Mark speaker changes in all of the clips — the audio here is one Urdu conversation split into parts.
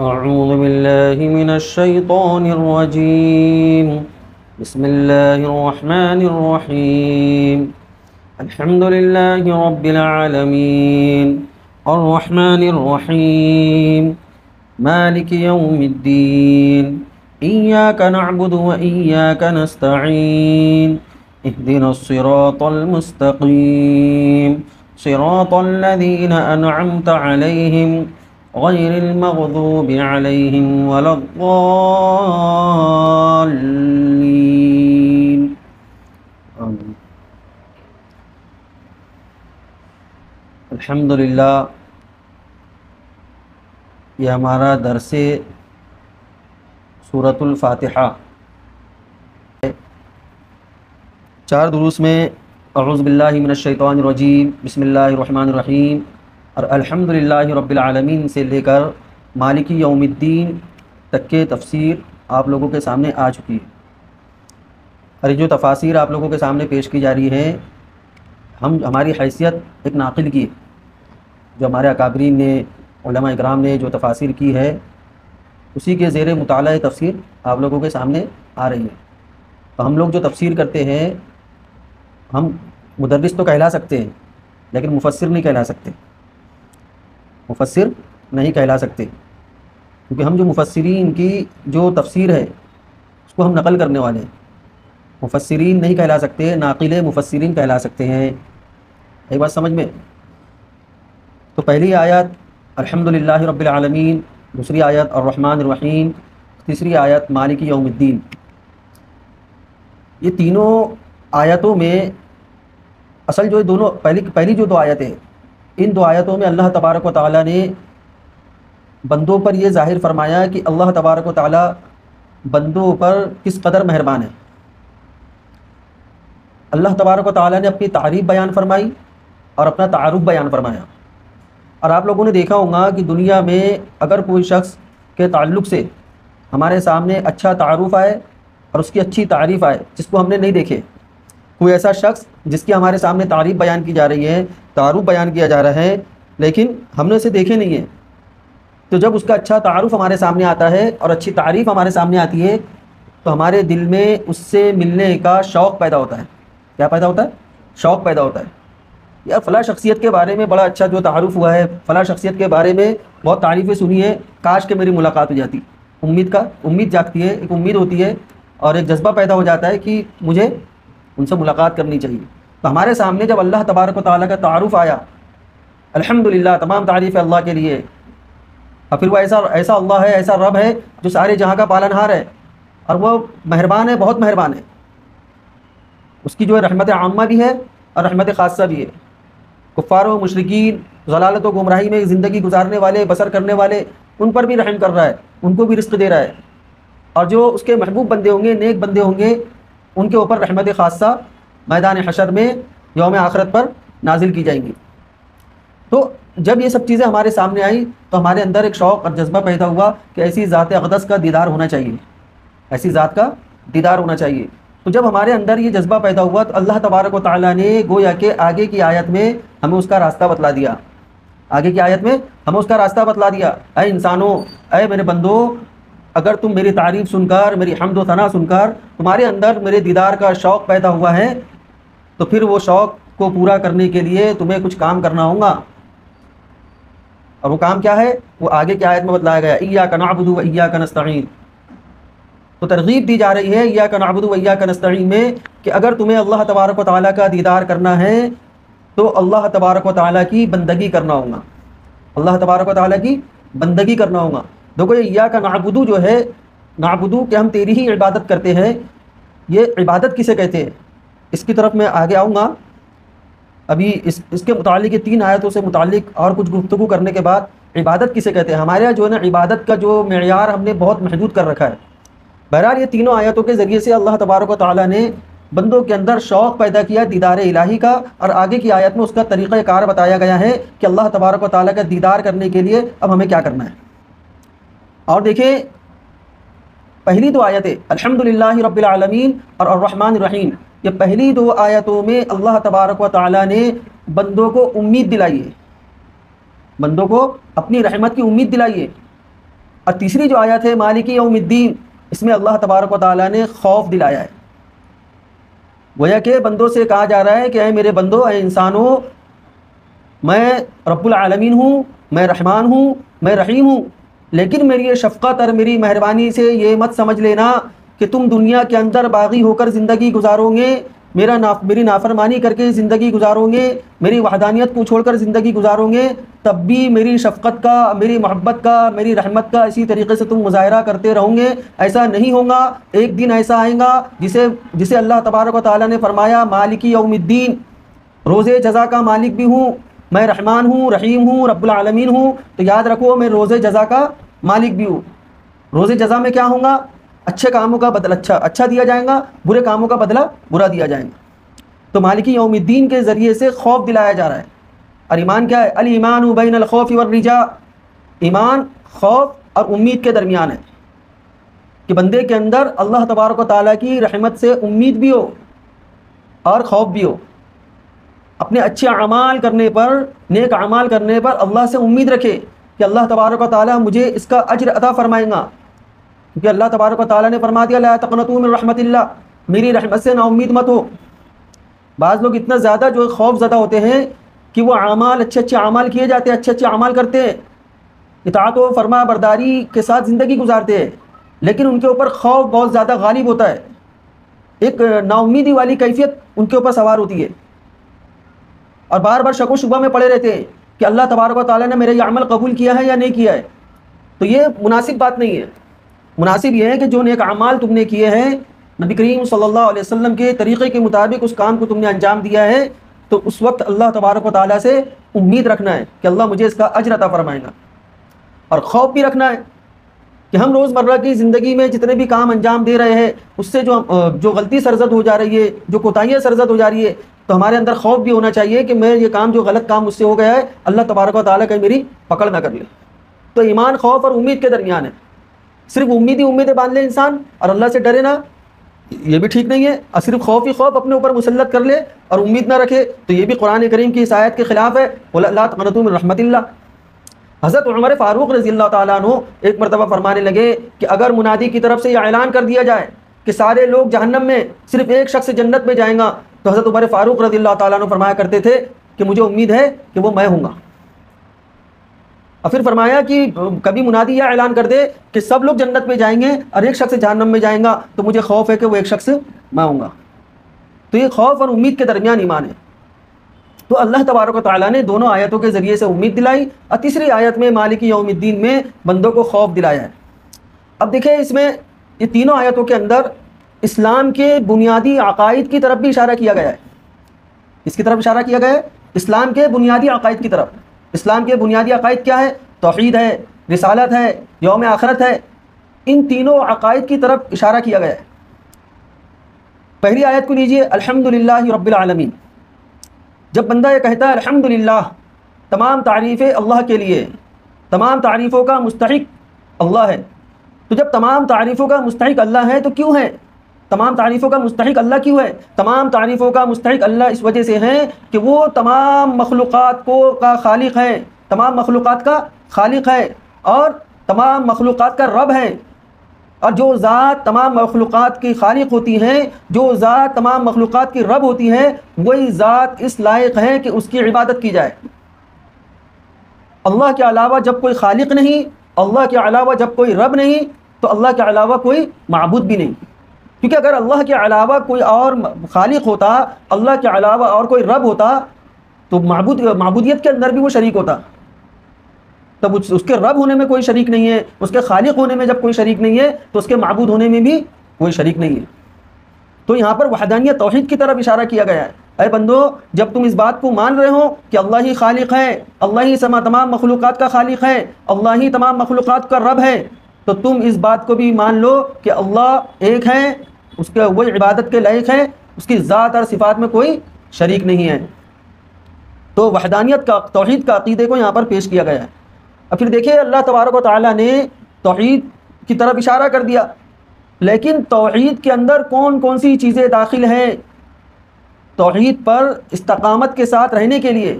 Speaker 1: أعوذ بالله من الشيطان الرجيم. بسم الله الرحمن الرحيم. الحمد لله رب العالمين الرحمن الرحيم مالك يوم الدين إياك نعبد وإياك نستعين اهدنا الصراط المستقيم صراط الذين أنعمت عليهم غير المغضوب عليهم ولا الضالين. آمين. الحمدللہ یہ ہمارا درس سورۃ الفاتحہ 4 دروس میں اعوذ باللہ من الشیطان الرجیم بسم اللہ الرحمن الرحیم اور الحمدللہ رب العالمین سے لے کر مالک یوم الدین تک کے تفسیر آپ لوگوں کے سامنے آ چکی ہے. اور جو تفاسیر آپ لوگوں کے سامنے پیش کی جا رہی ہے ہماری حیثیت ایک ناقل کی ہے. جو ہمارے اکابرین نے علماء اکرام نے جو تفاسیر کی ہے اسی کے زیر مطالعہ تفسیر آپ لوگوں کے سامنے آ رہی ہے. تو ہم لوگ جو تفسیر کرتے ہیں ہم مدرس تو کہلا سکتے ہیں لیکن مفسر نہیں کہلا سکتے. مفسر نہیں کہلا سکتے کیونکہ ہم جو مفسرین کی جو تفسیر ہے اس کو ہم نقل کرنے والے ہیں. مفسرین نہیں کہلا سکتے، ناقل مفسرین کہلا سکتے ہیں. ایک بات سمجھ میں. تو پہلی آیت الحمدللہ رب العالمین، دوسری آیت الرحمن الرحیم، تیسری آیت مالک یوم الدین. یہ تینوں آیتوں میں اصل جو دونوں پہلی جو 2 آیتیں ہیں ان 2 آیتوں میں اللہ تبارک و تعالیٰ نے بندوں پر یہ ظاہر فرمایا کہ اللہ تبارک و تعالیٰ بندوں پر کس قدر مہربان ہے. اللہ تبارک و تعالیٰ نے اپنی تعریف بیان فرمائی اور اپنا تعارف بیان فرمایا. اور آپ لوگوں نے دیکھا ہوگا کہ دنیا میں اگر کوئی شخص کے تعلق سے ہمارے سامنے اچھا تعارف آئے اور اس کی اچھی تعریف آئے جس کو ہم نے نہیں دیکھے، کوئی ایسا شخص جس کی ہمارے سامنے تعریف بیان کی جا رہی ہے، تعارف بیان کیا جا رہا ہے لیکن ہم نے اسے دیکھے نہیں ہے، تو جب اس کا اچھا تعارف ہمارے سامنے آتا ہے اور اچھی تعریف ہمارے سامنے آتی ہے تو ہمارے دل میں اس سے ملنے کا شوق پیدا ہوتا ہے. کیا پیدا ہوتا ہے؟ شوق پیدا ہوتا ہے. یار فلاں شخصیت کے بارے میں بڑا اچھا جو تعارف ہوا ہے، فلاں شخصیت کے بارے میں بہت تعریفیں سنی ہے، کاش کہ میری ملاقات ہو جاتی. امید جاگتی ہے، ایک امید ہوتی ہے اور ایک جذبہ پیدا ہو جاتا ہے کہ مجھے ان سے ملاقات کرنی چاہیے. تو ہمارے سامنے جب اللہ تبارک و تعالیٰ کا تعارف آیا، الحمدللہ تمام تعریف ہے اللہ کے لیے، اور پھر وہ ایسا اللہ ہے، ایسا رب ہے جو سارے جہاں کا پالنہار ہے اور وہ مہربان ہے، بہت مہربان ہے. اس کی جو ہے رحمت عامہ بھی ہے اور رحمت خاصہ بھی ہے. کفار و مشرکین، ضلالت و گمراہی میں زندگی گزارنے والے، بسر کرنے والے، ان پر بھی رحم کر رہا ہے، ان کو بھی رزق دے رہا ہے. اور جو اس کے محبوب بندے ہوں گے، نیک بندے ہوں گے، ان کے اوپر رحمت خاصہ میدان حشر میں یوم آخرت پر نازل کی جائیں گی. تو جب یہ سب چیزیں ہمارے سامنے آئیں تو ہمارے اندر ایک شوق اور جذبہ پیدا ہوا کہ ایسی ذات اقدس کا دیدار ہونا چاہیے، ایسی ذات کا دیدار ہونا چاہیے. تو جب ہمارے اندر یہ جذبہ پیدا ہوا تو اللہ تبارک و تعالیٰ نے گویا کہ آگے کی آیت میں ہمیں اس کا راستہ بتلا دیا. آگے کی آیت میں ہمیں اس کا راستہ بتلا دیا. اے انسانوں، اے میرے بندو، اگر تم میری تعریف سن کر، میری حمد و ثنا سن کر تمہارے اندر میرے دیدار کا شوق پیدا ہوا ہے تو پھر وہ شوق کو پورا کرنے کے لیے تمہیں کچھ کام کرنا ہوگا. اور وہ کام کیا ہے؟ وہ آگے کی آیت میں بتلایا گیا، ایاک نعبد و ایاک نستعین. تو ترغیب دی جا رہی ہے ایاک نعبد و ایاک نستعین میں کہ اگر تمہیں اللہ تبارک و تعالیٰ کا دیدار کرنا ہے تو اللہ تبارک و تعالیٰ کی بندگی کرنا ہوگا. اللہ تبارک و تعالیٰ کی بندگی کرنا ہوگا. دیکھو یہ ایاک نعبد جو ہے، نعبد کہ ہم تیری ہی عبادت کرتے ہیں، یہ عبادت کسے کہتے ہیں اس کی طرف میں آگے آؤں گا. ابھی اس کے متعلق 3 آیتوں سے متعلق اور کچھ گفتگو کرنے کے بعد عبادت کسے کہتے ہیں. ہمارے یہاں جو ہے نا عبادت کا جو معیار ہم نے بہت محدود کر رکھا ہے. بہرحال یہ تینوں آیتوں کے ذریعے سے اللہ تبارک و تعالیٰ نے بندوں کے اندر شوق پیدا کیا دیدار الہی کا، اور آگے کی آیت میں اس کا طریقہ کار بتایا گیا ہے کہ اللہ تبارک و تعالیٰ کا دیدار کرنے کے لیے اب ہمیں کیا کرنا ہے. اور دیکھیں پہلی 2 آیتیں الحمدللہ رب العالمین اور الرحمن الرحیم، یہ پہلی 2 آیتوں میں اللہ تبارک و تعالیٰ نے بندوں کو امید دلائی ہے، بندوں کو اپنی رحمت کی امید دلائی ہے. اور تیسری جو آیت ہے مالک یوم الدین، اس میں اللہ تبارک و تعالیٰ نے خوف دلایا ہے، گویا کہ بندوں سے کہا جا رہا ہے کہ اے میرے بندو، اے انسانوں، میں رب العالمین ہوں، میں رحمان ہوں، میں رحیم ہوں، لیکن میری یہ شفقت اور میری مہربانی سے یہ مت سمجھ لینا کہ تم دنیا کے اندر باغی ہو کر زندگی گزارو گے، میری نافرمانی کر کے زندگی گزارو گے، میری وحدانیت کو چھوڑ کر زندگی گزارو گے، تب بھی میری شفقت کا، میری محبت کا، میری رحمت کا اسی طریقے سے تم مظاہرہ کرتے رہو گے۔ ایسا نہیں ہوگا، ایک دن ایسا آئے گا جسے اللہ تبارک و تعالیٰ نے فرمایا مالک یوم الدین، روز جزا کا مالک بھی ہوں، میں رحمان ہوں، رحیم ہوں، رب العالمین ہوں، تو یاد رکھو میں روز جزا کا مالک بھی ہوں۔ روز جزا میں کیا ہوں گا؟ اچھے کاموں کا بدلہ اچھا دیا جائے گا، برے کاموں کا بدلہ برا دیا جائے گا۔ تو مالک یوم الدین کے ذریعے سے خوف دلایا جا رہا ہے۔ اور ایمان کیا ہے؟ الایمان بین الخوف والرجاء، ایمان خوف اور امید کے درمیان ہے، کہ بندے کے اندر اللہ تبارک و تعالیٰ کی رحمت سے امید بھی ہو اور خوف بھی ہو، اپنے اچھے اعمال کرنے پر، نیک اعمال کرنے پر اللہ سے امید رکھے کہ اللہ تبارک و تعالیٰ مجھے اس کا اجر عطا فرمائیں گا، کیونکہ اللہ تبارک و تعالیٰ نے فرما دیا لا تقنطوا من رحمت اللہ، میری رحمت سے نا امید مت ہو۔ بعض لوگ اتنا زیادہ جو خوف زدہ ہوتے ہیں کہ وہ اعمال، اچھے اعمال کیے جاتے ہیں، اچھے اعمال کرتے ہیں، اطاعت و فرما برداری کے ساتھ زندگی گزارتے ہیں، لیکن ان کے اوپر خوف بہت زیادہ غالب ہوتا ہے، ایک نا امیدی والی کیفیت ان کے اوپر سوار ہوتی ہے، اور بار بار شک و شبہ میں پڑے رہتے ہیں کہ اللہ تبارک و تعالیٰ نے میرا یہ عمل قبول کیا ہے یا نہیں کیا ہے۔ تو یہ مناسب بات نہیں ہے۔ مناسب یہ ہے کہ جو نیک اعمال تم نے کیے ہیں، نبی کریم صلی اللہ علیہ وسلم کے طریقے کے مطابق اس کام کو تم نے انجام دیا ہے، تو اس وقت اللہ تبارک و تعالیٰ سے امید رکھنا ہے کہ اللہ مجھے اس کا اجر عطا فرمائے گا، اور خوف بھی رکھنا ہے کہ ہم روزمرہ کی زندگی میں جتنے بھی کام انجام دے رہے ہیں اس سے جو غلطی سرزد ہو جا رہی ہے، جو کوتاہیاں سرزد ہو جا رہی ہے، تو ہمارے اندر خوف بھی ہونا چاہیے کہ میں یہ کام، جو غلط کام مجھ سے ہو گیا ہے، اللہ تبارک و تعالیٰ کہیں میری پکڑ نہ کر لے۔ تو ایمان خوف اور امید کے درمیان ہے۔ صرف امیدیں باندھ لے انسان اور اللہ سے ڈرے نہ، یہ بھی ٹھیک نہیں ہے، اور صرف خوف ہی خوف اپنے اوپر مسلط کر لے اور امید نہ رکھے، تو یہ بھی قرآن کریم کی اس آیت کے خلاف ہے، لا تقنطوا من رحمت اللہ۔ حضرت عمر فاروق رضی اللہ تعالیٰ عنہ ایک مرتبہ فرمانے لگے کہ اگر منادی کی طرف سے یہ اعلان کر دیا جائے کہ سارے لوگ جہنم میں، صرف ایک شخص جنت میں جائیں گا، تو حضرت عمر فاروق رضی اللہ تعالیٰ عنہ فرمایا کرتے تھے کہ مجھے امید ہے کہ وہ میں ہوں گا۔ اور پھر فرمایا کہ کبھی منادی یہ اعلان کر دے کہ سب لوگ جنت میں جائیں گے اور ایک شخص جہنم میں جائیں گا، تو مجھے خوف ہے کہ وہ ایک شخص میں ہوں گا۔ تو یہ خوف اور امید کے درمیان ایمان ہے۔ تو اللہ تبارک و تعالیٰ نے دونوں آیتوں کے ذریعے سے امید دلائی، اور تیسری آیت میں مالک یوم الدین میں بندوں کو خوف دلایا ہے۔ اب دیکھیں اس میں یہ تینوں آیتوں کے اندر اسلام کے بنیادی عقائد کی طرف بھی اشارہ کیا گیا ہے۔ اس کی طرف اشارہ کیا گیا ہے، اسلام کے بنیادی عقائد کی طرف۔ اسلام کے بنیادی عقائد کیا ہے؟ توحید ہے، رسالت ہے، یوم آخرت ہے۔ ان تینوں عقائد کی طرف اشارہ کیا گیا ہے۔ پہلی آیت کو لیجئے، الحمدللہ رب العالمین۔ جب بندہ یہ کہتا ہے الحمدللہ، تمام تعریفیں اللہ کے لیے، تمام تعریفوں کا مستحق اللہ ہے، تو جب تمام تعریفوں کا مستحق اللہ ہے تو کیوں ہے؟ تمام تعریفوں کا مستحق اللہ کیوں ہے؟ تمام تعریفوں کا مستحق اللہ اس وجہ سے ہے کہ وہ تمام مخلوقات کا خالق ہے، تمام مخلوقات کا خالق ہے، اور تمام مخلوقات کا رب ہے۔ اور جو ذات تمام مخلوقات کی خالق ہوتی ہے، جو ذات تمام مخلوقات کی رب ہوتی ہے، وہی ذات اس لائق ہے کہ اس کی عبادت کی جائے۔ اللہ کے علاوہ جب کوئی خالق نہیں، اللہ کے علاوہ جب کوئی رب نہیں، تو اللہ کے علاوہ کوئی معبود بھی نہیں، کیونکہ اگر اللہ کے علاوہ کوئی اور خالق ہوتا، اللہ کے علاوہ اور کوئی رب ہوتا، تو معبودیت کے اندر بھی وہ شریک ہوتا۔ تب اس کے رب ہونے میں کوئی شریک نہیں ہے، اس کے خالق ہونے میں جب کوئی شریک نہیں ہے، تو اس کے معبود ہونے میں بھی کوئی شریک نہیں ہے۔ تو یہاں پر وحدانیت توحید کی طرف اشارہ کیا گیا ہے۔ اے بندو، جب تم اس بات کو مان رہے ہو کہ اللہ ہی خالق ہے، اللہ ہی تمام مخلوقات کا خالق ہے، اللہ ہی تمام مخلوقات کا رب ہے، تو تم اس بات کو بھی مان لو کہ اللہ ایک ہے، اس کے وہی عبادت کے لائق ہے، اس کی ذات اور صفات میں کوئی شریک نہیں ہے۔ تو وحدانیت کا، توحید کا عقیدے کو یہاں پر پیش کیا گیا ہے۔ اب پھر دیکھیں اللہ تبارک و تعالیٰ نے توحید کی طرف اشارہ کر دیا، لیکن توحید کے اندر کون کون سی چیزیں داخل ہیں؟ توحید پر استقامت کے ساتھ رہنے کے لیے،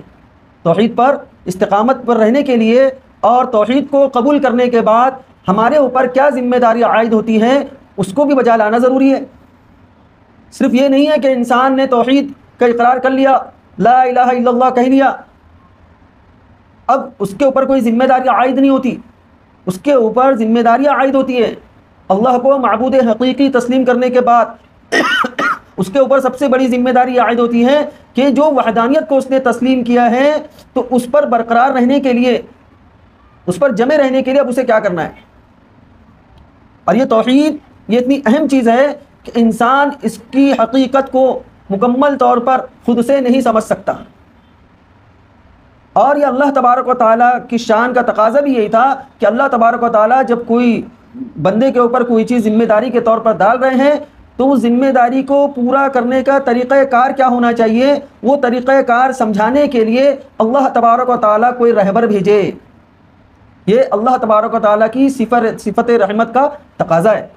Speaker 1: توحید پر استقامت پر رہنے کے لیے، اور توحید کو قبول کرنے کے بعد ہمارے اوپر کیا ذمہ داری عائد ہوتی ہیں اس کو بھی بجا لانا ضروری ہے۔ صرف یہ نہیں ہے کہ انسان نے توحید کا اقرار کر لیا، لا الہ الا اللہ کہہ لیا، اب اس کے اوپر کوئی ذمہ داری عائد نہیں ہوتی، اس کے اوپر ذمہ داریاں عائد ہوتی ہے۔ اللہ کو معبود حقیقی تسلیم کرنے کے بعد اس کے اوپر سب سے بڑی ذمہ داری عائد ہوتی ہے کہ جو وحدانیت کو اس نے تسلیم کیا ہے تو اس پر برقرار رہنے کے لیے، اس پر جمے رہنے کے لیے اب اسے کیا کرنا ہے۔ اور یہ توحید یہ اتنی اہم چیز ہے کہ انسان اس کی حقیقت کو مکمل طور پر خود سے نہیں سمجھ سکتا، اور یہ اللہ تبارک و تعالیٰ کی شان کا تقاضا بھی یہی تھا کہ اللہ تبارک و تعالیٰ جب کوئی بندے کے اوپر کوئی چیز ذمہ داری کے طور پر ڈال رہے ہیں تو وہ ذمہ داری کو پورا کرنے کا طریقہ کار کیا ہونا چاہیے، وہ طریقہ کار سمجھانے کے لیے اللہ تبارک و تعالیٰ کوئی رہبر بھیجے۔ یہ اللہ تبارک و تعالیٰ کی صفت رحمت کا تقاضا ہے۔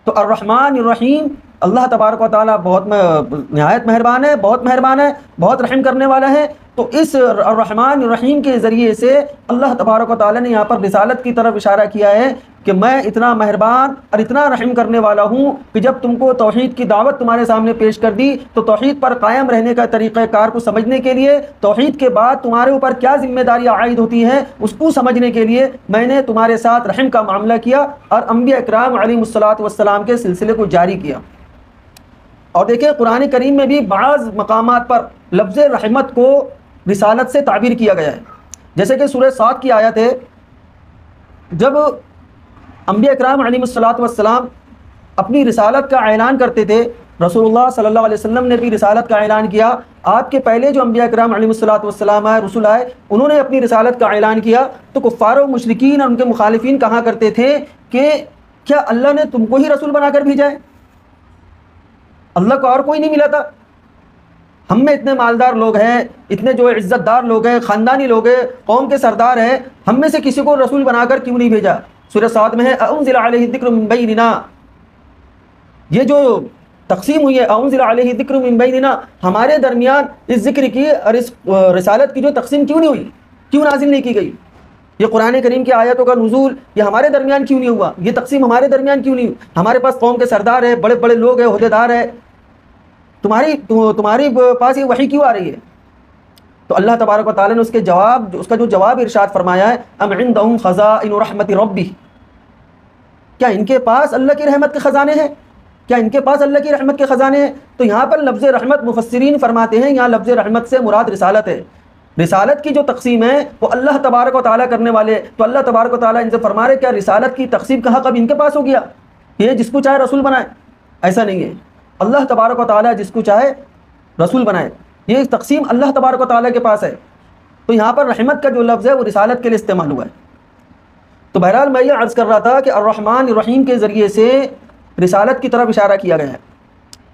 Speaker 1: تو الرحمن الرحیم، اللہ تبارک و تعالیٰ بہت نہایت مہربان ہے، بہت مہربان ہے، بہت رحم کرنے والا ہے۔ تو اس الرحمن الرحیم کے ذریعے سے اللہ تبارک و تعالیٰ نے یہاں پر رسالت کی طرف اشارہ کیا ہے کہ میں اتنا مہربان اور اتنا رحم کرنے والا ہوں کہ جب تم کو توحید کی دعوت تمہارے سامنے پیش کر دی تو توحید پر قائم رہنے کا طریقہ کار کو سمجھنے کے لیے، توحید کے بعد تمہارے اوپر کیا ذمہ داریاں عائد ہوتی ہیں اس کو سمجھنے کے لیے میں نے تمہارے ساتھ رحم کا معاملہ کیا اور انبیاء اکرام علیہم الصلاۃ والسلام کے سلسلے کو جاری کیا۔ اور دیکھیں قرآن کریم میں بھی بعض مقامات پر لفظ رحمت کو رسالت سے تعبیر کیا گیا ہے، جیسے کہ سورہ صاد کی آیت ہے، جب انبیاء اکرام علیہم الصلاۃ والسلام اپنی رسالت کا اعلان کرتے تھے، رسول اللہ صلی اللہ علیہ وسلم نے بھی رسالت کا اعلان کیا، آپ کے پہلے جو انبیاء اکرام علیہم الصلاۃ والسلام آئے، رسول آئے، انہوں نے اپنی رسالت کا اعلان کیا تو کفار و مشرکین اور ان کے مخالفین کہا کرتے تھے کہ کیا اللہ نے تم کو ہی رسول بنا کر بھیجا ہے؟ اللہ کو اور کوئی نہیں ملا تھا؟ ہم میں اتنے مالدار لوگ ہیں، اتنے جو عزت دار لوگ ہیں، خاندانی لوگ ہیں، قوم کے سردار ہیں، ہم میں سے کسی کو رسول بنا کر کیوں نہیں بھیجا؟ سورہ صاد میں ہے انزل علیہ الذکر من بیننا، یہ جو تقسیم ہوئی ہے انزل علیہ الذکر من بیننا، ہمارے درمیان اس ذکر کی اور اس رسالت کی جو تقسیم کیوں نہیں ہوئی، کیوں نازل نہیں کی گئی؟ یہ قرآن کریم کی آیتوں کا نزول یہ ہمارے درمیان کیوں نہیں ہوا؟ یہ تقسیم ہمارے درمیان کیوں نہیں ہوئی؟ ہمارے پاس قوم کے سردار ہیں، بڑے بڑے لوگ ہیں، عہدیدار ہیں، تمہاری پاس یہ وحی کیوں آ رہی ہے؟ تو اللہ تبارک و تعالیٰ نے اس کا جو جواب ارشاد فرمایا ہے، ام عندهم خزائن رحمت ربی، کیا ان کے پاس اللہ کی رحمت کے خزانے ہیں؟ کیا ان کے پاس اللہ کی رحمت کے خزانے ہیں؟ تو یہاں پر لفظ رحمت مفسرین فرماتے ہیں یہاں لفظ رحمت سے مراد رسالت ہے۔ رسالت کی جو تقسیم ہے وہ اللہ تبارک و تعالیٰ کرنے والے، تو اللہ تبارک و تعالیٰ ان سے فرما رہے کیا رسالت کی تقسیم کا حق اب ان کے پاس ہو گیا، یہ جس کو چاہے رسول بنائے؟ ایسا نہیں ہے، اللہ تبارک و تعالیٰ جس کو چاہے رسول بنائے، یہ تقسیم اللہ تبارک و تعالیٰ کے پاس ہے۔ تو یہاں پر رحمت کا جو لفظ ہے وہ رسالت کے لیے استعمال ہوا ہے۔ تو بہرحال میں یہ عرض کر رہا تھا کہ الرحمن الرحیم کے ذریعے سے رسالت کی طرف اشارہ کیا گیا ہے۔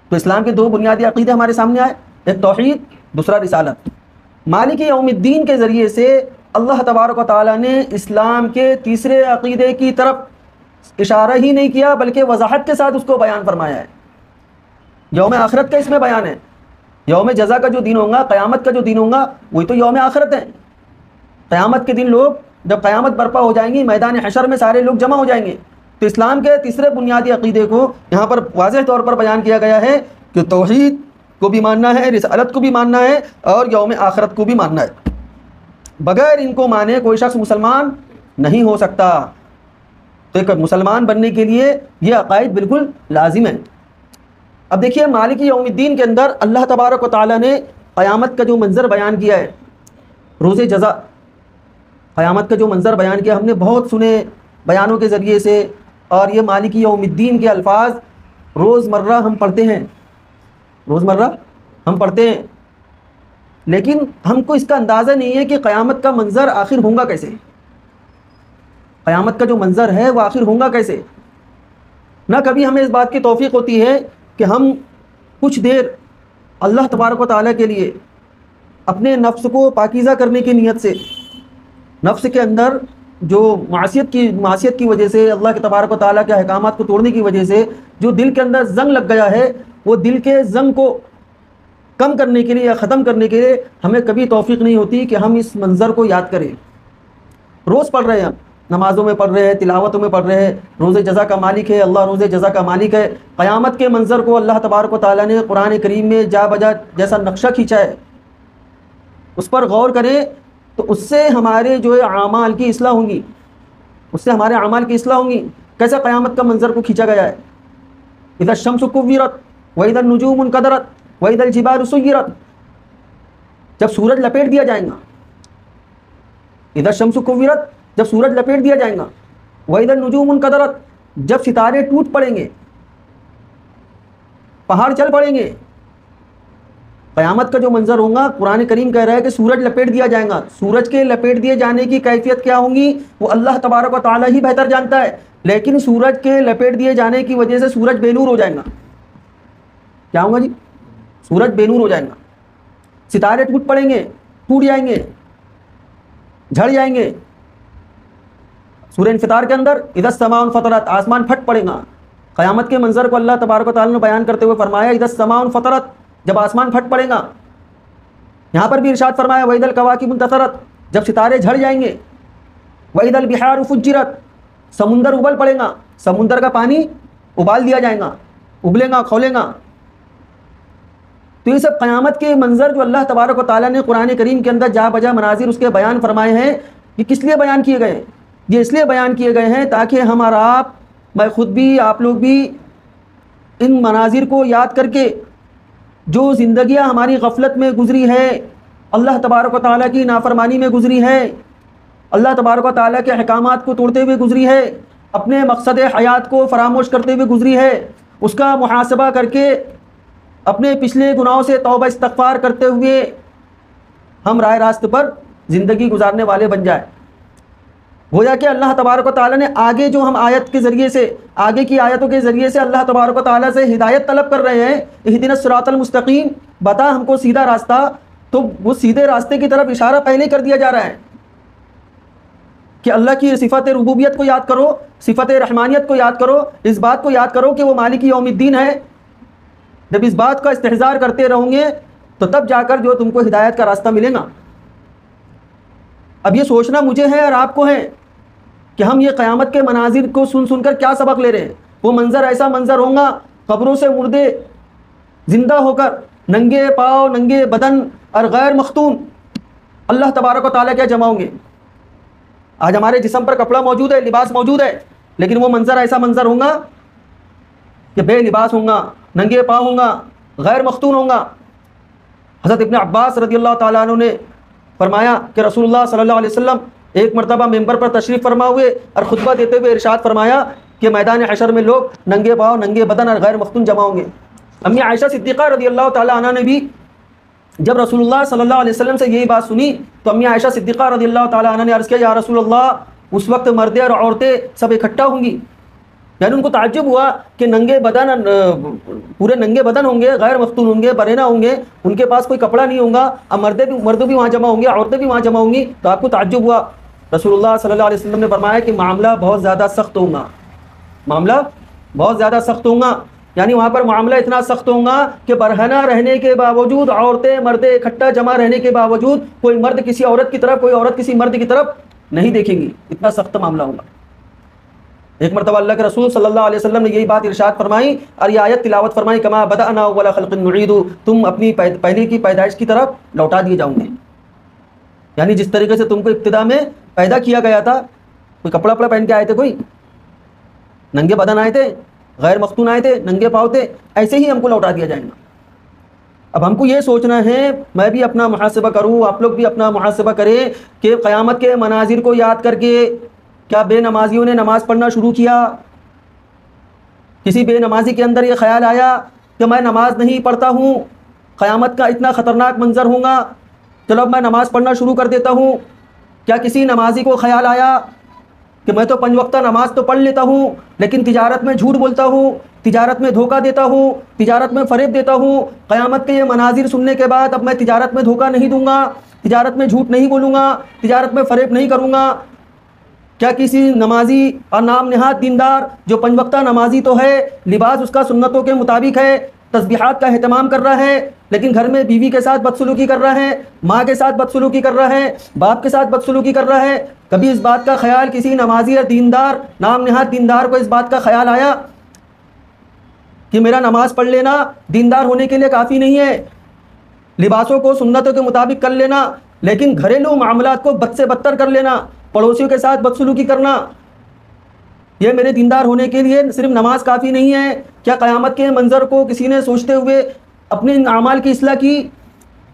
Speaker 1: تو اسلام کے دو بنیادی عقیدے ہمارے سامنے آئے، ایک توحید، دوسرا رسالت۔ مالک یوم الدین کے ذریعے سے اللہ تبارک و تعالیٰ نے اسلام کے تیسرے عقیدے کی طرف اشارہ ہی نہیں کیا بلکہ وضاحت کے ساتھ اس کو بیان فرمایا ہے۔ یوم آخرت کا اس میں بیان ہے، یوم جزا کا جو دن ہوگا، قیامت کا جو دن ہوگا، وہی تو یوم آخرت ہے۔ قیامت کے دن لوگ جب قیامت برپا ہو جائیں گی، میدان حشر میں سارے لوگ جمع ہو جائیں گے، تو اسلام کے تیسرے بنیادی عقیدے کو یہاں پر واضح طور پر بیان کیا گیا ہے کہ توحید کو بھی ماننا ہے، رسالت کو بھی ماننا ہے اور یوم آخرت کو بھی ماننا ہے۔ بغیر ان کو مانے کوئی شخص مسلمان نہیں ہو سکتا۔ تو ایک مسلمان بننے کے لیے یہ عقائد بالکل لازم ہے۔ اب دیکھیے مالک یوم الدین کے اندر اللہ تبارک و تعالیٰ نے قیامت کا جو منظر بیان کیا ہے، روز جزا، قیامت کا جو منظر بیان کیا ہم نے بہت سنے بیانوں کے ذریعے سے، اور یہ مالک یوم الدین کے الفاظ روزمرہ ہم پڑھتے ہیں، روزمرہ ہم پڑھتے ہیں، لیکن ہم کو اس کا اندازہ نہیں ہے کہ قیامت کا منظر آخر ہوگا کیسے، قیامت کا جو منظر ہے وہ آخر ہوگا کیسے۔ نہ کبھی ہمیں اس بات کی توفیق ہوتی ہے کہ ہم کچھ دیر اللہ تبارک و تعالیٰ کے لیے اپنے نفس کو پاکیزہ کرنے کی نیت سے، نفس کے اندر جو معصیت کی وجہ سے، اللہ کے تبارک و تعالیٰ کے احکامات کو توڑنے کی وجہ سے جو دل کے اندر زنگ لگ گیا ہے، وہ دل کے زنگ کو کم کرنے کے لیے یا ختم کرنے کے لیے ہمیں کبھی توفیق نہیں ہوتی کہ ہم اس منظر کو یاد کریں۔ روز پڑھ رہے ہیں، نمازوں میں پڑھ رہے ہیں، تلاوتوں میں پڑھ رہے ہیں، روز جزا کا مالک ہے، اللہ روز جزا کا مالک ہے۔ قیامت کے منظر کو اللہ تبارک و تعالیٰ نے قرآن کریم میں جا بجا جیسا نقشہ کھینچا ہے، اس پر غور کریں تو اس سے ہمارے جو ہے اعمال کی اصلاح ہوں گی، اس سے ہمارے اعمال کی اصلاح ہوں گی۔ کیسے قیامت کا منظر کو کھینچا گیا ہے؟ اذا الشمس کورت واذا النجوم انکدرت واذا الجبال سیرت، جب سورج لپیٹ دیا جائے گا، اذا الشمس کورت جب سورج لپیٹ دیا جائے گا، واذا النجوم انکدرت جب ستارے ٹوٹ پڑیں گے، پہاڑ چل پڑیں گے۔ قیامت کا جو منظر ہوگا، قرآن کریم کہہ رہا ہے کہ سورج لپیٹ دیا جائے گا۔ سورج کے لپیٹ دیے جانے کی کیفیت کیا ہوں گی وہ اللہ تبارک و تعالیٰ ہی بہتر جانتا ہے، لیکن سورج کے لپیٹ دیے جانے کی وجہ سے سورج بے نور ہو جائے گا۔ کیا ہوگا جی؟ سورج بے نور ہو جائے گا، ستارے ٹوٹ پڑیں گے، ٹوٹ جائیں گے، جھڑ جائیں گے۔ سورہ انفطار کے اندر اذا السماء انفطرت، آسمان پھٹ پڑے گا۔ قیامت کے منظر کو اللہ تبارک و تعالیٰ نے بیان کرتے ہوئے فرمایا اذا السماء انفطرت، جب آسمان پھٹ پڑے گا۔ یہاں پر بھی ارشاد فرمایا واذا الکواکب انتثرت، جب ستارے جھڑ جائیں گے۔ واذا البحار فجرت، سمندر ابل پڑے گا، سمندر کا پانی ابال دیا جائے گا، ابلے گا، کھولے گا۔ تو یہ سب قیامت کے منظر جو اللہ تبارک و تعالیٰ نے قرآن کریم کے اندر جا بجا مناظر اس کے بیان فرمائے ہیں، یہ کس لیے بیان کیے گئے؟ یہ اس لیے بیان کیے گئے ہیں تاکہ ہم اور آپ، میں خود بھی، آپ لوگ بھی ان مناظر کو یاد کر کے جو زندگیاں ہماری غفلت میں گزری ہے، اللہ تبارک و تعالیٰ کی نافرمانی میں گزری ہے، اللہ تبارک و تعالیٰ کے احکامات کو توڑتے ہوئے گزری ہے، اپنے مقصد حیات کو فراموش کرتے ہوئے گزری ہے، اس کا محاسبہ کر کے اپنے پچھلے گناہوں سے توبہ استغفار کرتے ہوئے ہم راہ راست پر زندگی گزارنے والے بن جائیں۔ گویا کہ اللہ تبارک و تعالیٰ نے آگے جو ہم آیت کے ذریعے سے، آگے کی آیتوں کے ذریعے سے اللہ تبارک و تعالیٰ سے ہدایت طلب کر رہے ہیں، اہدنا الصراط المستقیم، بتا ہم کو سیدھا راستہ، تو وہ سیدھے راستے کی طرف اشارہ پہلے کر دیا جا رہا ہے کہ اللہ کی صفت ربوبیت کو یاد کرو، صفت رحمانیت کو یاد کرو، اس بات کو یاد کرو کہ وہ مالک یوم الدین ہے۔ جب اس بات کا استحضار کرتے رہو گے تو تب جا کر جو تم کو ہدایت کا راستہ ملے گا۔ اب یہ سوچنا مجھے ہے اور آپ کو ہے کہ ہم یہ قیامت کے مناظر کو سن سن کر کیا سبق لے رہے ہیں۔ وہ منظر ایسا منظر ہوگا، قبروں سے مردے زندہ ہو کر ننگے پاؤں، ننگے بدن اور غیر مختون اللہ تبارک و تعالیٰ کیا جمع ہوں گے۔ آج ہمارے جسم پر کپڑا موجود ہے، لباس موجود ہے، لیکن وہ منظر ایسا منظر ہوگا کہ بے لباس ہوں گا، ننگے پاؤں ہوں گا، غیر مختون ہوں گا۔ حضرت ابن عباس رضی اللہ تعالیٰ عنہ نے فرمایا کہ رسول اللہ صلی اللہ علیہ وسلم ایک مرتبہ ممبر پر تشریف فرما ہوئے اور خطبہ دیتے ہوئے ارشاد فرمایا کہ میدان حشر میں لوگ ننگے پاؤں، ننگے بدن اور غیر مختون جمع ہوں گے۔ امی عائشہ صدیقہ رضی اللہ تعالیٰ عنہ نے بھی جب رسول اللہ صلی اللہ علیہ وسلم سے یہی بات سنی تو امی عائشہ صدیقہ رضی اللہ تعالیٰ عنہ نے عرض کیا یا رسول اللہ، اس وقت مردیں اور عورتیں سب اکٹھا ہوں گی۔ یعنی ان کو تعجب ہوا کہ ننگے بدن، پورے ننگے بدن ہوں گے، غیر مختون ہوں گے، برہنہ ہوں گے، ان کے پاس کوئی کپڑا نہیں ہوگا، اب مرد بھی وہاں جمع ہوں گے، عورتیں بھی وہاں جمع ہوں گی۔ تو آپ کو تعجب ہوا۔ رسول اللہ صلی اللہ علیہ وسلم نے فرمایا کہ معاملہ بہت زیادہ سخت ہوگا، معاملہ بہت زیادہ سخت ہوگا۔ یعنی وہاں پر معاملہ اتنا سخت ہوگا کہ برہنہ رہنے کے باوجود، عورتیں مرد اکٹھا جمع رہنے کے باوجود کوئی مرد کسی عورت کی طرف، کوئی عورت کسی مرد کی طرف نہیں دیکھیں گی، اتنا سخت معاملہ ہوگا۔ ایک مرتبہ اللہ کے رسول صلی اللہ علیہ وسلم نے یہی بات ارشاد فرمائی اور یہ آیت تلاوت فرمائی کما بدأنا اول خلق نعید، تم اپنی پہلے کی پیدائش کی طرف لوٹا دیے جاؤں گے۔ یعنی جس طریقے سے تم کو ابتدا میں پیدا کیا گیا تھا، کوئی کپڑا وپڑا پہن کے آئے تھے، کوئی ننگے بدن آئے تھے، غیر مختون آئے تھے، ننگے پاؤں تھے، ایسے ہی ہم کو لوٹا دیا جائے گا۔ اب ہم کو یہ سوچنا ہے، میں بھی اپنا محاسبہ کروں، آپ لوگ بھی اپنا محاسبہ کریں کہ قیامت کے مناظر کو یاد کر کے کیا بے نمازیوں نے نماز پڑھنا شروع کیا؟ کسی بے نمازی کے اندر یہ خیال آیا کہ میں نماز نہیں پڑھتا ہوں، قیامت کا اتنا خطرناک منظر ہوگا، چلو اب میں نماز پڑھنا شروع کر دیتا ہوں؟ کیا کسی نمازی کو خیال آیا کہ میں تو 5 وقتہ نماز تو پڑھ لیتا ہوں لیکن تجارت میں جھوٹ بولتا ہوں، تجارت میں دھوکہ دیتا ہوں، تجارت میں فریب دیتا ہوں، قیامت کے یہ مناظر سننے کے بعد اب میں تجارت میں دھوکہ نہیں دوں گا، تجارت میں جھوٹ نہیں بولوں گا، تجارت میں فریب نہیں کروں گا؟ کیا کسی نمازی اور نام نہاد دیندار جو 5 وقتہ نمازی تو ہے، لباس اس کا سنتوں کے مطابق ہے، تسبیحات کا اہتمام کر رہا ہے لیکن گھر میں بیوی کے ساتھ بدسلوکی کر رہا ہے، ماں کے ساتھ بدسلوکی کر رہا ہے، باپ کے ساتھ بدسلوکی کر رہا ہے، کبھی اس بات کا خیال کسی نمازی یا دیندار، نام نہاد دیندار کو اس بات کا خیال آیا کہ میرا نماز پڑھ لینا دیندار ہونے کے لیے کافی نہیں ہے، لباسوں کو سنتوں کے مطابق کر لینا، لیکن گھریلو معاملات کو بد سے بدتر کر لینا، پڑوسیوں کے ساتھ بدسلوکی کرنا، یہ میرے دیندار ہونے کے لیے صرف نماز کافی نہیں ہے؟ کیا قیامت کے منظر کو کسی نے سوچتے ہوئے اپنے ان اعمال کی اصلاح کی؟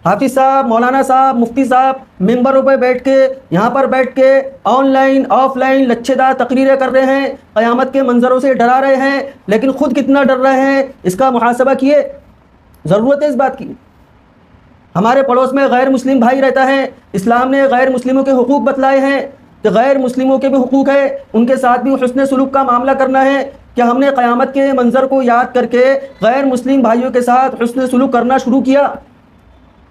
Speaker 1: حافظ صاحب، مولانا صاحب، مفتی صاحب ممبروں پہ بیٹھ کے، یہاں پر بیٹھ کے آن لائن آف لائن لچھے دار تقریریں کر رہے ہیں، قیامت کے منظروں سے ڈرا رہے ہیں، لیکن خود کتنا ڈر رہے ہیں اس کا محاسبہ کیے؟ ضرورت ہے اس بات کی۔ ہمارے پڑوس میں غیر مسلم بھائی رہتا ہے، اسلام نے غیر مسلموں کے حقوق بتلائے ہیں کہ غیر مسلموں کے بھی حقوق ہے، ان کے ساتھ بھی حسن سلوک کا معاملہ کرنا ہے۔ کہ ہم نے قیامت کے منظر کو یاد کر کے غیر مسلم بھائیوں کے ساتھ حسن سلوک کرنا شروع کیا؟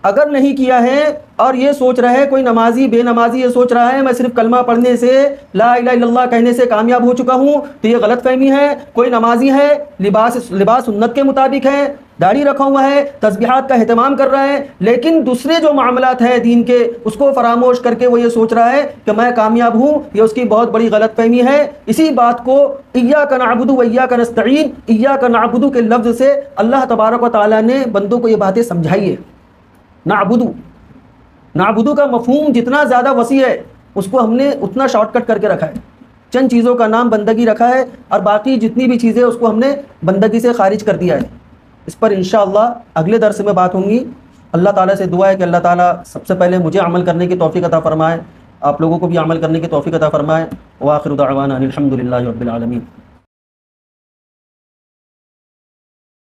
Speaker 1: اگر نہیں کیا ہے اور یہ سوچ رہا ہے کوئی نمازی بے نمازی یہ سوچ رہا ہے میں صرف کلمہ پڑھنے سے، لا الہ الا اللہ کہنے سے کامیاب ہو چکا ہوں، تو یہ غلط فہمی ہے۔ کوئی نمازی ہے، لباس سنت کے مطابق ہے، داڑھی رکھا ہوا ہے، تسبیحات کا اہتمام کر رہا ہے، لیکن دوسرے جو معاملات ہیں دین کے اس کو فراموش کر کے وہ یہ سوچ رہا ہے کہ میں کامیاب ہوں، یہ اس کی بہت بڑی غلط فہمی ہے۔ اسی بات کو ایاک نعبد و ایاک نستعین، ایاک نعبد کے لفظ سے اللہ تبارک و تعالیٰ نے بندوں کو یہ باتیں سمجھائی ہے۔ نعبدو کا مفہوم جتنا زیادہ وسیع ہے اس کو ہم نے اتنا شارٹ کٹ کر کے رکھا ہے، چند چیزوں کا نام بندگی رکھا ہے اور باقی جتنی بھی چیزیں اس کو ہم نے بندگی سے خارج کر دیا ہے۔ اس پر انشاءاللہ اگلے درس میں بات ہوں گی۔ اللہ تعالیٰ سے دعا ہے کہ اللہ تعالیٰ سب سے پہلے مجھے عمل کرنے کی توفیق عطا فرمائے، آپ لوگوں کو بھی عمل کرنے کی توفیق عطا فرمائے۔ وآخر دعوانا الحمد للہ رب العالمین۔